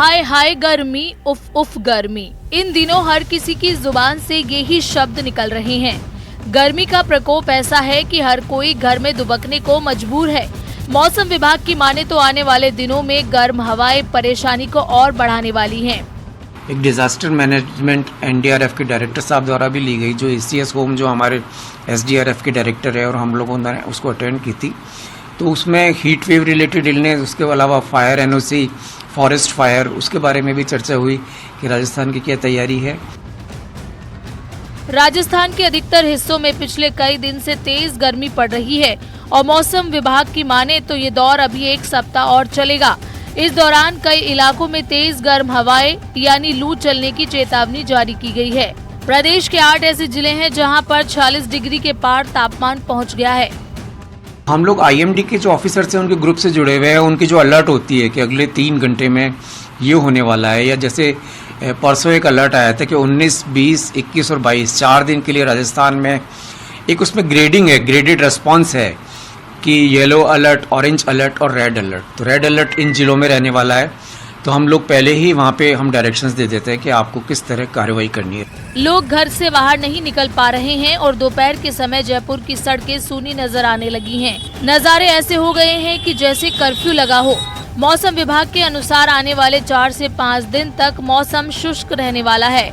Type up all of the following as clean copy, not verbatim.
हाय हाय गर्मी, उफ उफ गर्मी। इन दिनों हर किसी की जुबान से ये ही शब्द निकल रहे हैं। गर्मी का प्रकोप ऐसा है कि हर कोई घर में दुबकने को मजबूर है। मौसम विभाग की माने तो आने वाले दिनों में गर्म हवाएं परेशानी को और बढ़ाने वाली हैं। एक डिज़ास्टर मैनेजमेंट एनडीआरएफ के डायरेक्टर साहब द्वारा भी ली गई, जो एसीएस होम जो हमारे एसडीआरएफ के डायरेक्टर है और हम लोगों ने उसको अटेंड की थी। तो उसमें हीट वेव रिलेटेड इलनेस, उसके अलावा फायर एनओसी, फॉरेस्ट फायर, उसके बारे में भी चर्चा हुई कि राजस्थान की क्या तैयारी है। राजस्थान के अधिकतर हिस्सों में पिछले कई दिन से तेज गर्मी पड़ रही है और मौसम विभाग की माने तो ये दौर अभी एक सप्ताह और चलेगा। इस दौरान कई इलाकों में तेज गर्म हवाएं यानी लू चलने की चेतावनी जारी की गई है। प्रदेश के 8 ऐसे जिले हैं जहां पर 46 डिग्री के पार तापमान पहुंच गया है। हम लोग आईएमडी के जो ऑफिसर्स हैं उनके ग्रुप से जुड़े हुए हैं। उनकी जो अलर्ट होती है कि अगले 3 घंटे में ये होने वाला है, या जैसे परसों एक अलर्ट आया था कि 19, 20, 21 और 22 4 दिन के लिए राजस्थान में एक उसमें ग्रेडिंग है, ग्रेडेड रिस्पॉन्स है कि येलो अलर्ट, ऑरेंज अलर्ट और रेड अलर्ट। तो रेड अलर्ट इन जिलों में रहने वाला है, तो हम लोग पहले ही वहाँ पे हम डायरेक्शंस दे देते हैं कि आपको किस तरह कार्रवाई करनी है। लोग घर से बाहर नहीं निकल पा रहे हैं और दोपहर के समय जयपुर की सड़कें सूनी नजर आने लगी हैं। नज़ारे ऐसे हो गए हैं कि जैसे कर्फ्यू लगा हो। मौसम विभाग के अनुसार आने वाले 4 से 5 दिन तक मौसम शुष्क रहने वाला है।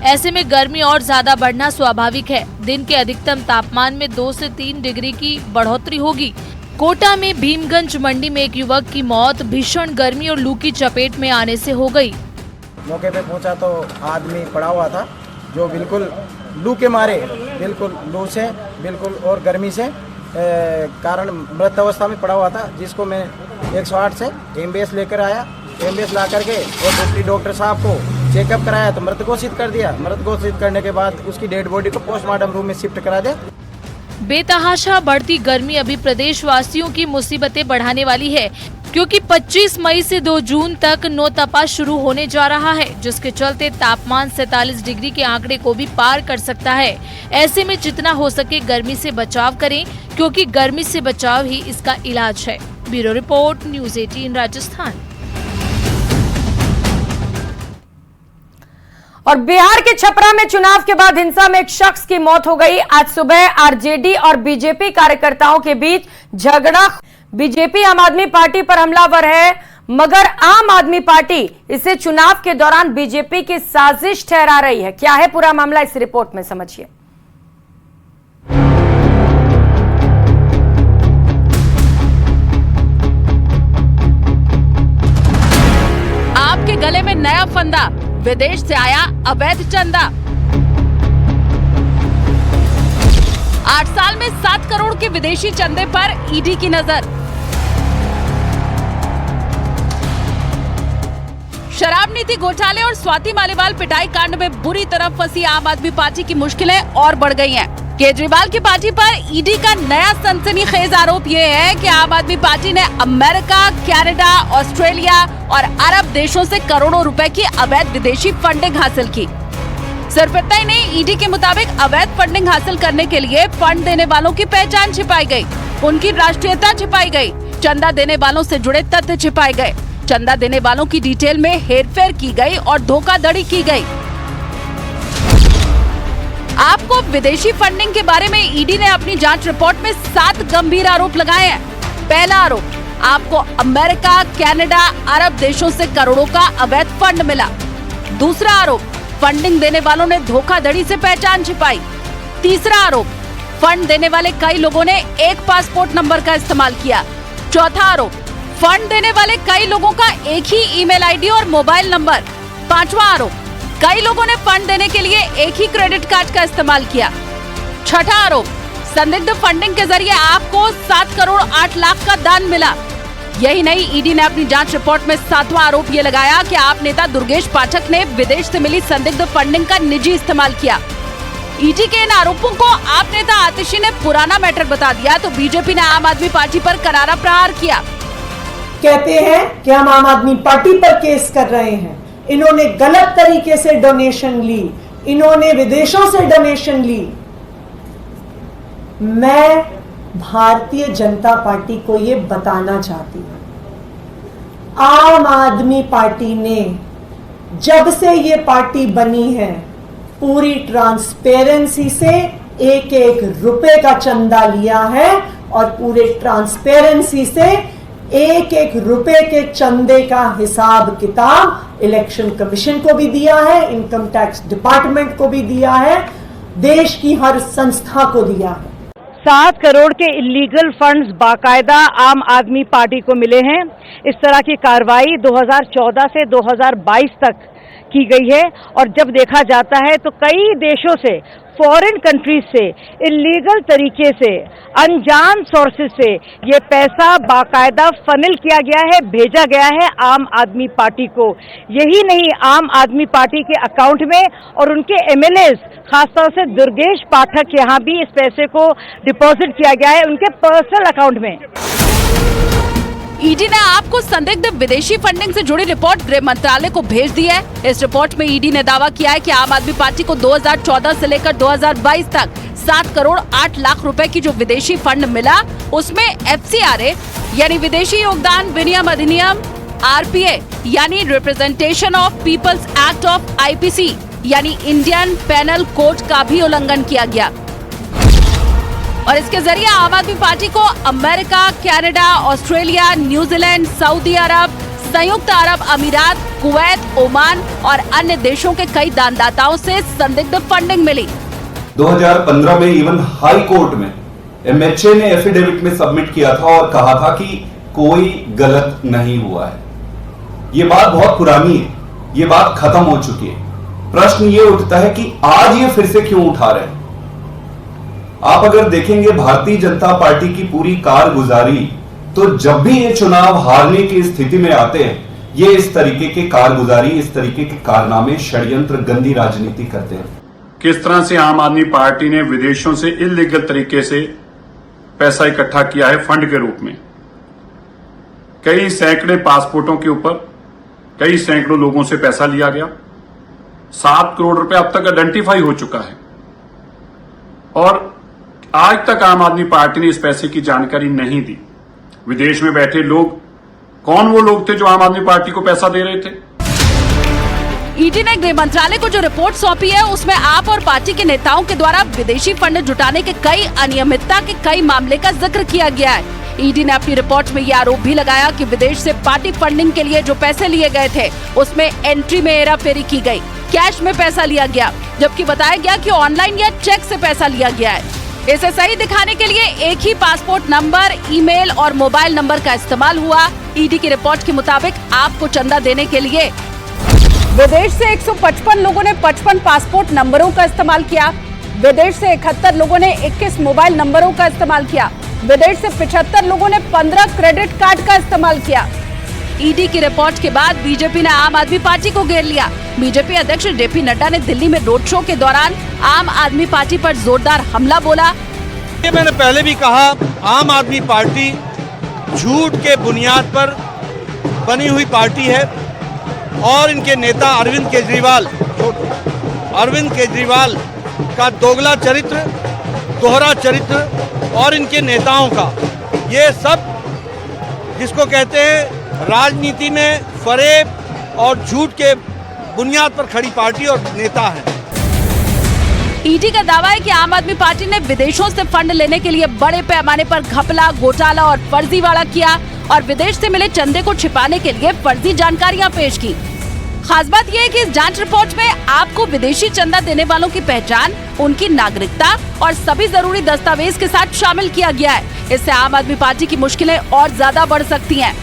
ऐसे में गर्मी और ज्यादा बढ़ना स्वाभाविक है। दिन के अधिकतम तापमान में 2 से 3 डिग्री की बढ़ोतरी होगी। कोटा में भीमगंज मंडी में एक युवक की मौत भीषण गर्मी और लू की चपेट में आने से हो गई। मौके पे पहुंचा तो आदमी पड़ा हुआ था जो बिल्कुल लू के मारे, बिल्कुल लू से बिल्कुल और गर्मी से कारण मृत अवस्था में पड़ा हुआ था, जिसको मैं 108 से एम्बुलेंस लेकर आया। एम्बुलेंस ला करके और दूसरी डॉक्टर साहब को चेकअप कराया तो मृत घोषित कर दिया। मृत घोषित करने के बाद उसकी डेड बॉडी को पोस्टमार्टम रूम में शिफ्ट करा दिया। बेतहाशा बढ़ती गर्मी अभी प्रदेशवासियों की मुसीबतें बढ़ाने वाली है, क्योंकि 25 मई से 2 जून तक नौतपा शुरू होने जा रहा है, जिसके चलते तापमान 47 डिग्री के आंकड़े को भी पार कर सकता है। ऐसे में जितना हो सके गर्मी से बचाव करें, क्योंकि गर्मी से बचाव ही इसका इलाज है। Bureau report, news 18 Rajasthan. और बिहार के छपरा में चुनाव के बाद हिंसा में एक शख्स की मौत हो गई। आज सुबह आरजेडी और बीजेपी कार्यकर्ताओं के बीच झगड़ा। बीजेपी आम आदमी पार्टी पर हमलावर है, मगर आम आदमी पार्टी इसे चुनाव के दौरान बीजेपी की साजिश ठहरा रही है। क्या है पूरा मामला, इस रिपोर्ट में समझिए। आपके गले में नया फंदा, विदेश से आया अवैध चंदा। 8 साल में 7 करोड़ के विदेशी चंदे पर ईडी की नजर। शराब नीति घोटाले और स्वाति मालीवाल पिटाई कांड में बुरी तरह फंसी आम आदमी पार्टी की मुश्किलें और बढ़ गई हैं। केजरीवाल की पार्टी पर ईडी का नया सनसनीखेज आरोप ये है कि आम आदमी पार्टी ने अमेरिका, कनाडा, ऑस्ट्रेलिया और अरब देशों से करोड़ों रुपए की अवैध विदेशी फंडिंग हासिल की। सिर्फ इतना ही नहीं, ईडी के मुताबिक अवैध फंडिंग हासिल करने के लिए फंड देने वालों की पहचान छिपाई गई, उनकी राष्ट्रीयता छिपाई गई, चंदा देने वालों से जुड़े तथ्य छिपाए गए, चंदा देने वालों की डिटेल में हेरफेर की गई और धोखाधड़ी की गई। आपको विदेशी फंडिंग के बारे में ईडी ने अपनी जांच रिपोर्ट में 7 गंभीर आरोप लगाए हैं। पहला आरोप, आपको अमेरिका, कनाडा, अरब देशों से करोड़ों का अवैध फंड मिला। दूसरा आरोप, फंडिंग देने वालों ने धोखाधड़ी से पहचान छिपाई। तीसरा आरोप, फंड देने वाले कई लोगों ने एक पासपोर्ट नंबर का इस्तेमाल किया। चौथा आरोप, फंड देने वाले कई लोगों का एक ही ईमेल आईडी और मोबाइल नंबर। पांचवा आरोप, कई लोगों ने फंड देने के लिए एक ही क्रेडिट कार्ड का इस्तेमाल किया। छठा आरोप, संदिग्ध फंडिंग के जरिए आपको 7 करोड़ 8 लाख का दान मिला। यही नहीं, ईडी ने अपनी जांच रिपोर्ट में 7वां आरोप ये लगाया कि आप नेता दुर्गेश पाठक ने विदेश से मिली संदिग्ध फंडिंग का निजी इस्तेमाल किया। ईडी के इन आरोपों को आप नेता आतिशी ने पुराना मैटर बता दिया तो बीजेपी ने आम आदमी पार्टी पर करारा प्रहार किया। कहते हैं कि हम आम आदमी पार्टी पर केस कर रहे हैं, इन्होंने गलत तरीके से डोनेशन ली, इन्होंने विदेशों से डोनेशन ली। मैं भारतीय जनता पार्टी को ये बताना चाहती हूं आम आदमी पार्टी ने जब से ये पार्टी बनी है पूरी ट्रांसपेरेंसी से एक एक रुपए का चंदा लिया है और पूरे ट्रांसपेरेंसी से एक एक रुपए के चंदे का हिसाब किताब इलेक्शन कमीशन को भी दिया है, इनकम टैक्स डिपार्टमेंट को भी दिया है, देश की हर संस्था को दिया है। 7 करोड़ के इलीगल फंड्स बाकायदा आम आदमी पार्टी को मिले हैं। इस तरह की कार्रवाई 2014 से 2022 तक की गई है और जब देखा जाता है तो कई देशों से, फॉरेन कंट्रीज से इलीगल तरीके से, अनजान सोर्सेज से ये पैसा बाकायदा फनल किया गया है, भेजा गया है आम आदमी पार्टी को। यही नहीं, आम आदमी पार्टी के अकाउंट में और उनके एमएलएज, खासतौर से दुर्गेश पाठक के यहाँ भी इस पैसे को डिपॉजिट किया गया है उनके पर्सनल अकाउंट में। ईडी ने आपको संदिग्ध विदेशी फंडिंग से जुड़ी रिपोर्ट गृह मंत्रालय को भेज दी है। इस रिपोर्ट में ईडी ने दावा किया है कि आम आदमी पार्टी को 2014 से लेकर 2022 तक 7 करोड़ 8 लाख रुपए की जो विदेशी फंड मिला, उसमें FCRA यानी विदेशी योगदान विनिमय अधिनियम, RPA यानी representation of peoples act of IPC यानी इंडियन पेनल कोड का भी उल्लंघन किया गया और इसके जरिए आम आदमी पार्टी को अमेरिका, कनाडा, ऑस्ट्रेलिया, न्यूजीलैंड, सऊदी अरब, संयुक्त अरब अमीरात, कुवैत, ओमान और अन्य देशों के कई दानदाताओं से संदिग्ध फंडिंग मिली। 2015 में इवन हाई कोर्ट में MHA ने एफिडेविट में सबमिट किया था और कहा था कि कोई गलत नहीं हुआ है। ये बात बहुत पुरानी है, ये बात खत्म हो चुकी है। प्रश्न ये उठता है कि आज ये फिर से क्यों उठा रहे हैं। आप अगर देखेंगे भारतीय जनता पार्टी की पूरी कारगुजारी, तो जब भी ये चुनाव हारने की स्थिति में आते हैं, ये इस तरीके के कारगुजारी, इस तरीके के कारनामे, षड्यंत्र, गंदी राजनीति करते हैं। किस तरह से आम आदमी पार्टी ने विदेशों से इलीगल तरीके से पैसा इकट्ठा किया है फंड के रूप में। कई सैकड़े पासपोर्टों के ऊपर कई सैकड़ों लोगों से पैसा लिया गया। 7 करोड़ रुपए अब तक आइडेंटिफाई हो चुका है और आज तक आम आदमी पार्टी ने इस पैसे की जानकारी नहीं दी। विदेश में बैठे लोग, कौन वो लोग थे जो आम आदमी पार्टी को पैसा दे रहे थे? ईडी ने गृह मंत्रालय को जो रिपोर्ट सौंपी है, उसमें आप और पार्टी के नेताओं के द्वारा विदेशी फंड जुटाने के कई अनियमितता के कई मामले का जिक्र किया गया है। ईडी ने अपनी रिपोर्ट में यह आरोप भी लगाया कि विदेश से पार्टी फंडिंग के लिए जो पैसे लिए गए थे, उसमें एंट्री में हेराफेरी की गई, कैश में पैसा लिया गया, जबकि बताया गया कि ऑनलाइन या चेक से पैसा लिया गया है। इसे सही दिखाने के लिए एक ही पासपोर्ट नंबर, ईमेल और मोबाइल नंबर का इस्तेमाल हुआ। ईडी की रिपोर्ट के मुताबिक आपको चंदा देने के लिए विदेश से 155 लोगों ने 55 पासपोर्ट नंबरों का इस्तेमाल किया। विदेश से 71 लोगों ने 21 मोबाइल नंबरों का इस्तेमाल किया। विदेश से 75 लोगों ने 15 क्रेडिट कार्ड का इस्तेमाल किया। ईडी की रिपोर्ट के बाद बीजेपी ने आम आदमी पार्टी को घेर लिया। बीजेपी अध्यक्ष जेपी नड्डा ने दिल्ली में रोड शो के दौरान आम आदमी पार्टी पर जोरदार हमला बोला। ये मैंने पहले भी कहा, आम आदमी पार्टी झूठ के बुनियाद पर बनी हुई पार्टी है और इनके नेता अरविंद केजरीवाल का दोगला चरित्र, दोहरा चरित्र और इनके नेताओं का ये सब जिसको कहते हैं राजनीति में फरेब और झूठ के बुनियाद पर खड़ी पार्टी और नेता है। ईडी का दावा है कि आम आदमी पार्टी ने विदेशों से फंड लेने के लिए बड़े पैमाने पर घपला, घोटाला और फर्जीवाड़ा किया और विदेश से मिले चंदे को छिपाने के लिए फर्जी जानकारियां पेश की। खास बात यह है कि इस जांच रिपोर्ट में आपको विदेशी चंदा देने वालों की पहचान, उनकी नागरिकता और सभी जरूरी दस्तावेज के साथ शामिल किया गया है। इससे आम आदमी पार्टी की मुश्किलें और ज्यादा बढ़ सकती हैं।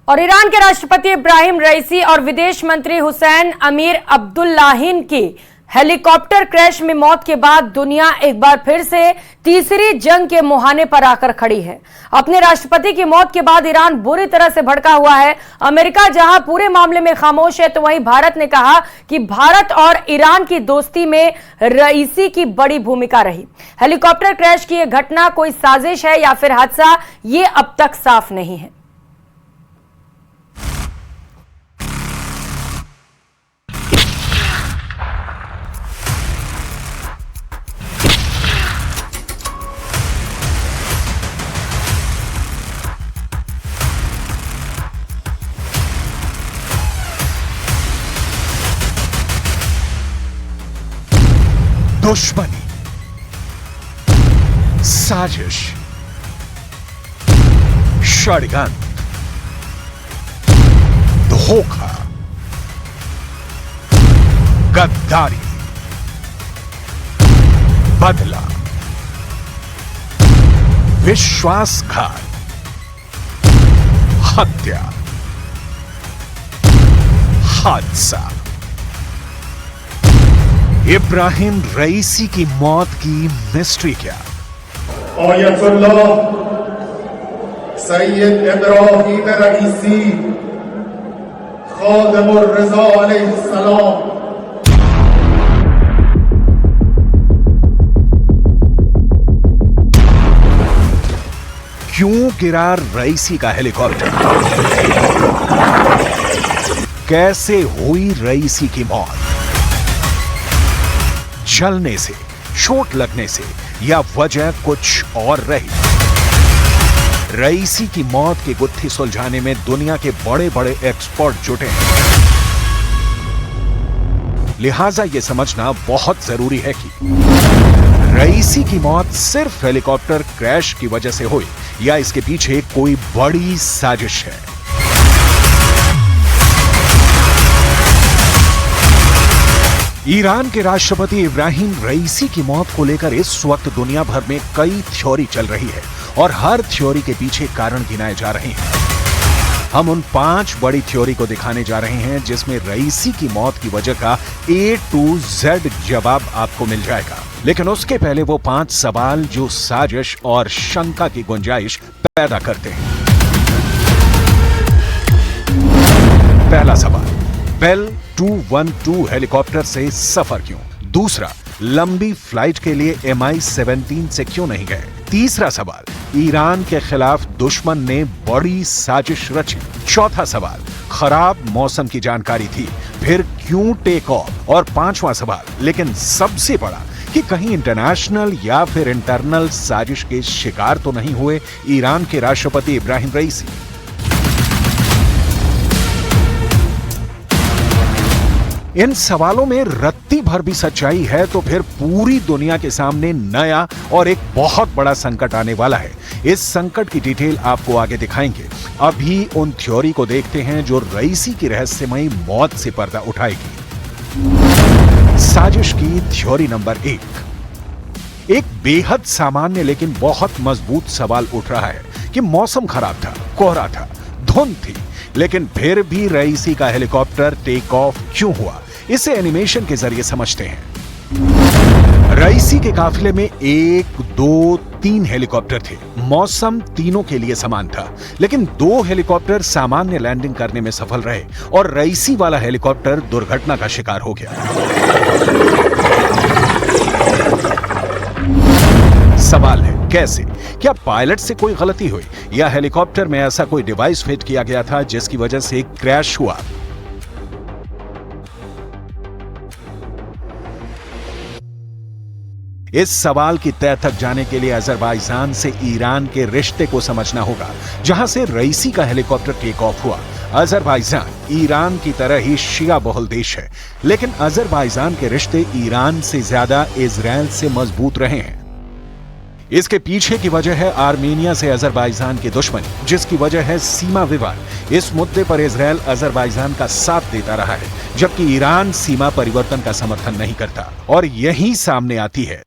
और ईरान के राष्ट्रपति इब्राहिम रईसी और विदेश मंत्री हुसैन अमीर अब्दुल्लाहिन की हेलीकॉप्टर क्रैश में मौत के बाद दुनिया एक बार फिर से तीसरी जंग के मुहाने पर आकर खड़ी है। अपने राष्ट्रपति की मौत के बाद ईरान बुरी तरह से भड़का हुआ है। अमेरिका जहां पूरे मामले में खामोश है, तो वहीं भारत ने कहा कि भारत और ईरान की दोस्ती में रईसी की बड़ी भूमिका रही। हेलीकॉप्टर क्रैश की यह घटना कोई साजिश है या फिर हादसा, ये अब तक साफ नहीं है। दुश्मनी, साजिश, षड्यंत्र, धोखा, गद्दारी, बदला, विश्वासघात, हत्या, हादसा। इब्राहिम रईसी की मौत की मिस्ट्री क्या? आयतुल्लाह सैयद इब्राहिम रईसी खादिमुर रज़ा अलैहिस्सलाम क्यों गिरा रईसी का हेलीकॉप्टर? कैसे हुई रईसी की मौत? जलने से, चोट लगने से, या वजह कुछ और रही? रईसी की मौत की गुत्थी सुलझाने में दुनिया के बड़े बड़े एक्सपर्ट जुटे हैं। लिहाजा यह समझना बहुत जरूरी है कि रईसी की मौत सिर्फ हेलीकॉप्टर क्रैश की वजह से हुई या इसके पीछे कोई बड़ी साजिश है। ईरान के राष्ट्रपति इब्राहिम रईसी की मौत को लेकर इस वक्त दुनिया भर में कई थ्योरी चल रही है और हर थ्योरी के पीछे कारण गिनाए जा रहे हैं। हम उन 5 बड़ी थ्योरी को दिखाने जा रहे हैं जिसमें रईसी की मौत की वजह का A to Z जवाब आपको मिल जाएगा। लेकिन उसके पहले वो 5 सवाल जो साजिश और शंका की गुंजाइश पैदा करते हैं। पहला सवाल, बेल 212 हेलीकॉप्टर से सफर क्यों? दूसरा, लंबी फ्लाइट के लिए MI-17 से क्यों नहीं गए? तीसरा सवाल, ईरान के खिलाफ दुश्मन ने बड़ी साजिश रची। चौथा सवाल, खराब मौसम की जानकारी थी, फिर क्यों टेक ऑफ? और पांचवा सवाल, लेकिन सबसे बड़ा, कि कहीं इंटरनेशनल या फिर इंटरनल साजिश के शिकार तो नहीं हुए ईरान के राष्ट्रपति इब्राहिम रईसी? इन सवालों में रत्ती भर भी सच्चाई है तो फिर पूरी दुनिया के सामने नया और एक बहुत बड़ा संकट आने वाला है। इस संकट की डिटेल आपको आगे दिखाएंगे। अभी उन थ्योरी को देखते हैं जो रईसी की रहस्यमयी मौत से पर्दा उठाएगी। साजिश की थ्योरी नंबर 1। एक बेहद सामान्य लेकिन बहुत मजबूत सवाल उठ रहा है कि मौसम खराब था, कोहरा था, धुंध थी, लेकिन फिर भी रईसी का हेलीकॉप्टर टेक ऑफ क्यों हुआ? इसे एनिमेशन के जरिए समझते हैं। रईसी के काफिले में 1, 2, 3 हेलीकॉप्टर थे। मौसम तीनों के लिए समान था, लेकिन 2 हेलीकॉप्टर सामान्य लैंडिंग करने में सफल रहे और रईसी वाला हेलीकॉप्टर दुर्घटना का शिकार हो गया। सवाल है, कैसे? क्या पायलट से कोई गलती हुई या हेलीकॉप्टर में ऐसा कोई डिवाइस फिट किया गया था जिसकी वजह से क्रैश हुआ? इस सवाल की तह तक जाने के लिए अजरबैजान से ईरान के रिश्ते को समझना होगा, जहां से रईसी का हेलीकॉप्टर टेक ऑफ हुआ। अजरबैजान ईरान की तरह ही शिया बहुल देश है, लेकिन अजरबैजान के रिश्ते ईरान से ज्यादा इजराइल से मजबूत रहे हैं। इसके पीछे की वजह है आर्मेनिया से अजरबैजान की दुश्मनी, जिसकी वजह है सीमा विवाद। इस मुद्दे पर इजराइल अजरबैजान का साथ देता रहा है, जबकि ईरान सीमा परिवर्तन का समर्थन नहीं करता। और यही सामने आती है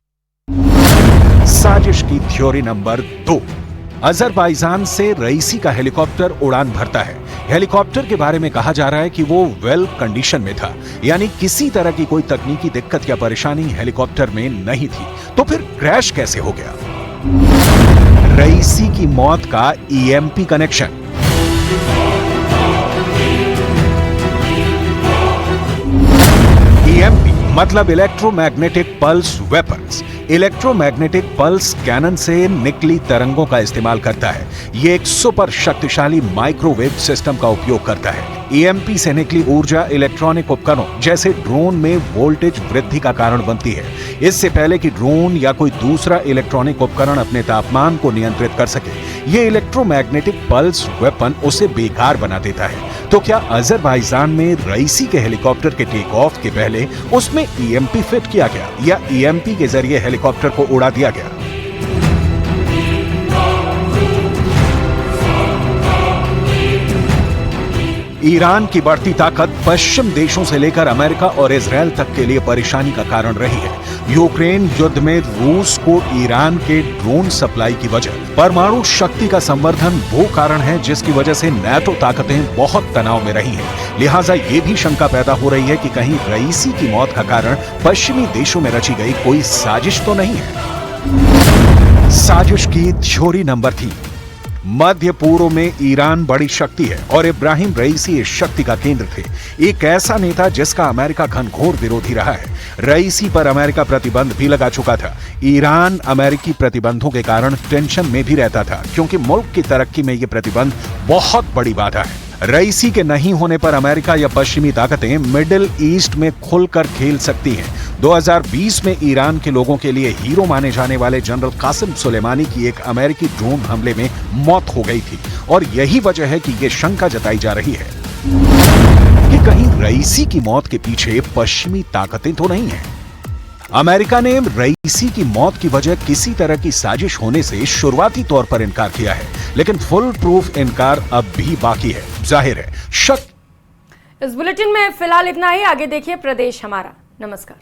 साजिश की थ्योरी नंबर 2। अजरबैजान से रईसी का हेलीकॉप्टर उड़ान भरता है। हेलीकॉप्टर के बारे में कहा जा रहा है कि वो वेल कंडीशन में था, यानी किसी तरह की कोई तकनीकी दिक्कत या परेशानी हेलीकॉप्टर में नहीं थी। तो फिर क्रैश कैसे हो गया? रईसी की मौत का EMP कनेक्शन। EMP मतलब electromagnetic pulse weapons. Electromagnetic pulse cannon से निकली तरंगों का इस्तेमाल करता है। यह एक सुपर शक्तिशाली माइक्रोवेव सिस्टम का उपयोग करता है। EMP से निकली ऊर्जा इलेक्ट्रॉनिक उपकरणों जैसे ड्रोन में वोल्टेज वृद्धि का कारण बनती है। इससे पहले कि ड्रोन या कोई दूसरा इलेक्ट्रॉनिक उपकरण अपने तापमान को नियंत्रित कर सके, यह इलेक्ट्रोमैग्नेटिक पल्स वेपन उसे बेकार बना देता है। तो क्या अजरबैजान में रईसी के हेलीकॉप्टर के टेक ऑफ के पहले उसमें ईएमपी फिट किया गया या ईएमपी के जरिए हेलीकॉप्टर को उड़ा दिया गया? ईरान की बढ़ती ताकत पश्चिम देशों से लेकर अमेरिका और इजरायल तक के लिए परेशानी का कारण रही है। यूक्रेन युद्ध में रूस को ईरान के ड्रोन सप्लाई की वजह, परमाणु शक्ति का संवर्धन वो कारण है जिसकी वजह से नाटो ताकतें बहुत तनाव में रही हैं। लिहाजा ये भी शंका पैदा हो रही है कि कहीं रईसी की मौत का कारण पश्चिमी देशों में रची गई कोई साजिश तो नहीं है। साजिश की थ्योरी नंबर 3। मध्य पूर्व में ईरान बड़ी शक्ति है और इब्राहिम रईसी इस शक्ति का केंद्र थे, एक ऐसा नेता जिसका अमेरिका घनघोर विरोधी रहा है। रईसी पर अमेरिका प्रतिबंध भी लगा चुका था। ईरान अमेरिकी प्रतिबंधों के कारण टेंशन में भी रहता था क्योंकि मुल्क की तरक्की में ये प्रतिबंध बहुत बड़ी बाधा है। रईसी के नहीं होने पर अमेरिका या पश्चिमी ताकतें मिडिल ईस्ट में खुलकर खेल सकती हैं। 2020 में ईरान के लोगों के लिए हीरो माने जाने वाले जनरल कासिम सुलेमानी की एक अमेरिकी ड्रोन हमले में मौत हो गई थी और यही वजह है कि यह शंका जताई जा रही है कि कहीं रईसी की मौत के पीछे पश्चिमी ताकतें तो नहीं हैं। अमेरिका ने रईसी की मौत की वजह किसी तरह की साजिश होने से शुरुआती तौर पर इनकार किया है, लेकिन फुल प्रूफ इनकार अब भी बाकी है। जाहिर है शक। इस बुलेटिन में फिलहाल इतना ही। आगे देखिए प्रदेश हमारा। नमस्कार।